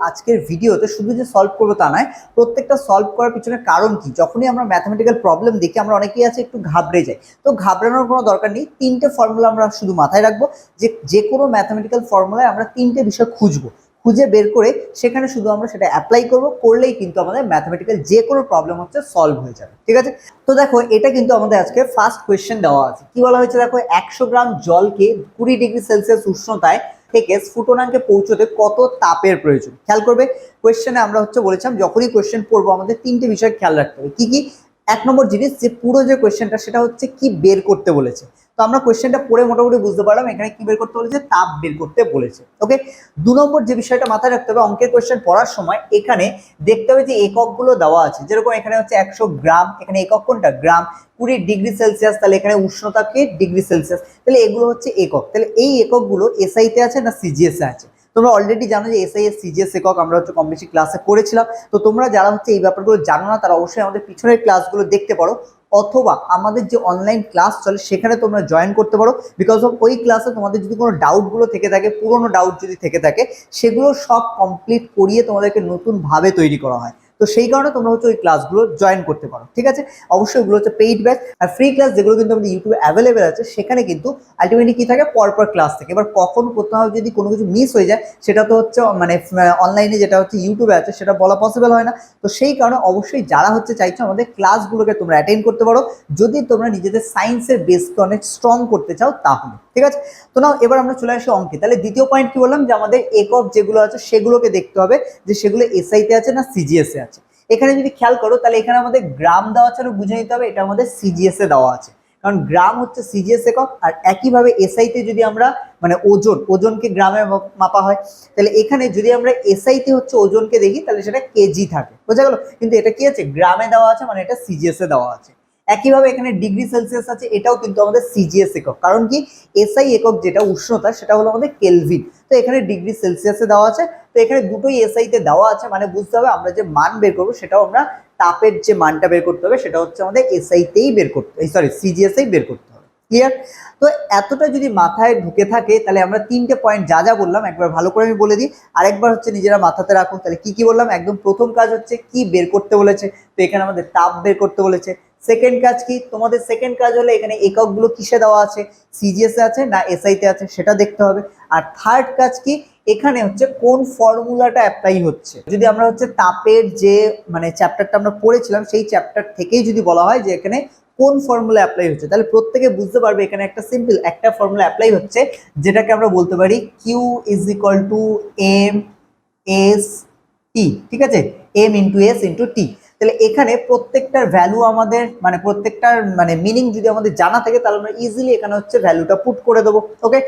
আজকের ভিডিওতে শুধু যে সলভ করবো তা নয়, প্রত্যেকটা সলভ করার পিছনে কারণ কি, যখনই আমরা ম্যাথমেটিক্যাল প্রবলেম দেখি আমরা অনেকেই আছে একটু ঘাবড়ে যাই। তো ঘাবড়ানোর কোনো দরকার নেই, তিনটে ফর্মুলা আমরা শুধু মাথায় রাখবো, যে কোনো ম্যাথমেটিক্যাল ফর্মুলায় আমরা তিনটে বিষয় খুঁজে বের করে সেখানে শুধু আমরা সেটা অ্যাপ্লাই করলেই কিন্তু আমাদের ম্যাথমেটিক্যাল যে কোনো প্রবলেম হচ্ছে সলভ হয়ে যাবে। ঠিক আছে, তো দেখো এটা কিন্তু আমাদের আজকে ফার্স্ট কোয়েশ্চেন দেওয়া আছে। কি বলা হয়েছে দেখো, 100 গ্রাম জলকে 20 ডিগ্রি সেলসিয়াস উষ্ণতায় থেকে স্ফুটনাঙ্কে পৌঁছতে কত তাপের প্রয়োজন। খেয়াল করবে কোয়েশ্চেনে আমরা বলেছিলাম যখনই কোয়েশ্চেন পড়বো আমাদের তিনটে বিষয় খেয়াল রাখতে হবে। কি কি? এক নম্বর জিনিস, যে পুরো যে কোয়েশ্চেনটা সেটা হচ্ছে কি বের করতে বলেছে। তো আমরা কোয়েশ্চেনটা পড়ে মোটামুটি বুঝতে পারলাম এখানে কি বের করতে বলেছে, তাপ বের করতে বলেছে। ওকে, দু নম্বর যে বিষয়টা মাথায় রাখতে হবে, অঙ্কের কোয়েশ্চেন পড়ার সময় এখানে দেখতে হবে যে এককগুলো দেওয়া আছে। যেরকম এখানে হচ্ছে 100 গ্রাম, এখানে একক কোনটা? গ্রাম। 20 ডিগ্রি সেলসিয়াস, তাহলে এখানে উষ্ণতাকে ডিগ্রি সেলসিয়াস, তাহলে এগুলো হচ্ছে একক। তাহলে এই এককগুলো এসআই তে আছে না সিজিএস এ আছে? তোমরা অলরেডি জানো যে এসআই এর সিজিএস একক আমরা কম বেশি ক্লাসে করেছিলাম। তো তোমরা যারা এই ব্যাপারগুলো জানো না তারা অবশ্যই আমাদের পিছনের ক্লাসগুলো দেখতে পারো, অথবা আমাদের যে অনলাইন ক্লাস চলে সেখানে তোমরা জয়েন করতে পারো। বিকজ অফ ওই ক্লাসে তোমাদের যদি কোনো ডাউটগুলো থেকে থাকে, পুরোনো ডাউট যদি থেকে থাকে, সেগুলো সব কমপ্লিট করিয়ে তোমাদেরকে নতুনভাবে তৈরি করা হয়। তো সেই কারণে তোমরা ওই ক্লাসগুলো জয়েন করতে পারো। ঠিক আছে, অবশ্যই ওগুলো পেইড ব্যাচ। আর ফ্রি ক্লাস যেগুলো কিন্তু আমাদের ইউটিউবে অ্যাভেলেবেল আছে, সেখানে কিন্তু আলটিমেটলি কি থাকে, পরপর ক্লাস থাকে। এবার কখন কোথাও যদি কোনো কিছু মিস হয়ে যায় সেটা তো মানে অনলাইনে যেটা ইউটিউবে আছে সেটা বলা পসিবল হয় না। তো সেই কারণে অবশ্যই যারা চাইছো আমাদের ক্লাসগুলোকে তোমরা অ্যাটেন্ড করতে পারো, যদি তোমরা নিজেদের সায়েন্সের বেসকে অনেক স্ট্রং করতে চাও তাহলে। ঠিক আছে, তো নাও এবার আমরা চলে আসি অঙ্কে। তাহলে দ্বিতীয় পয়েন্ট কি বললাম, যে আমাদের একক যেগুলো আছে সেগুলোকে দেখতে হবে যে সেগুলো এসআই তে আছে না সিজিএস এ আছে। এখানে যদি খেয়াল করো তাহলে এখানে আমাদের গ্রাম দেওয়া আছে, বুঝে নিতে হবে এটা আমাদের সিজিএস এ দেওয়া আছে, কারণ গ্রাম হচ্ছে সিজিএস একক। আর একইভাবে এসআই তে যদি আমরা মানে ওজনকে গ্রামে মাপা হয়, তাহলে এখানে যদি আমরা এসআই তে ওজনকে দেখি তাহলে সেটা কেজি থাকে, বোঝা গেল। কিন্তু এটা কি আছে, গ্রামে দেওয়া আছে, মানে এটা সিজিএস এ দেওয়া আছে। একইভাবে এখানে ডিগ্রি সেলসিয়াস আছে, এটাও কিন্তু আমাদের সিজিএস একক, কারণ কি এসআই একক যেটা উষ্ণতা সেটা হলো আমাদের কেলভিন। তো এখানে ডিগ্রি সেলসিয়াসে দেওয়া আছে, তো এখানে দুটোই এসআই তে দেওয়া আছে, মানে বুঝতে হবে আমরা যে মান বের করবো সেটাও আমরা তাপের যে মানটা বের করতে হবে সেটা আমাদের এসআই তেই বের করতে, সিজিএস এই বের করতে হবে। ক্লিয়ার? তো এতটা যদি মাথায় ঢুকে থাকে তাহলে আমরা তিনটে পয়েন্ট যা বললাম একবার ভালো করে আমি বলে দিই, আরেকবার নিজেরা মাথাতে রাখো। তাহলে কি বললাম, একদম প্রথম কাজ কি বের করতে বলেছে, তো এখানে আমাদের তাপ বের করতে বলেছে। সেকেন্ড কাজ কি, তোমাদের সেকেন্ড কাজ হলো এখানে এককগুলো কিসে দেওয়া আছে, সিজিএস এ আছে না এসআই তে আছে সেটা দেখতে হবে। আর থার্ড কাজ কি, এখানে কোন ফর্মুলাটা অ্যাপ্লাই হচ্ছে। যদি আমরা তাপের যে মানে চ্যাপ্টারটা আমরা পড়েছিলাম সেই চ্যাপ্টার থেকেই যদি বলা হয় যে এখানে কোন ফর্মুলা অ্যাপ্লাই হচ্ছে, তাহলে প্রত্যেকে বুঝতে পারবে এখানে একটা সিম্পল একটা ফর্মুলা অ্যাপ্লাই হচ্ছে, যেটাকে আমরা বলতে পারি Q is equal to M S T. ঠিক আছে, M into S into T. তাহলে এখানে প্রত্যেকটার ভ্যালু আমাদের মানে প্রত্যেকটার মানে মিনিং যদি আমাদের জানা থাকে তাহলে আমরা ইজিলি এখানে ভ্যালুটা পুট করে দেবো। ওকে,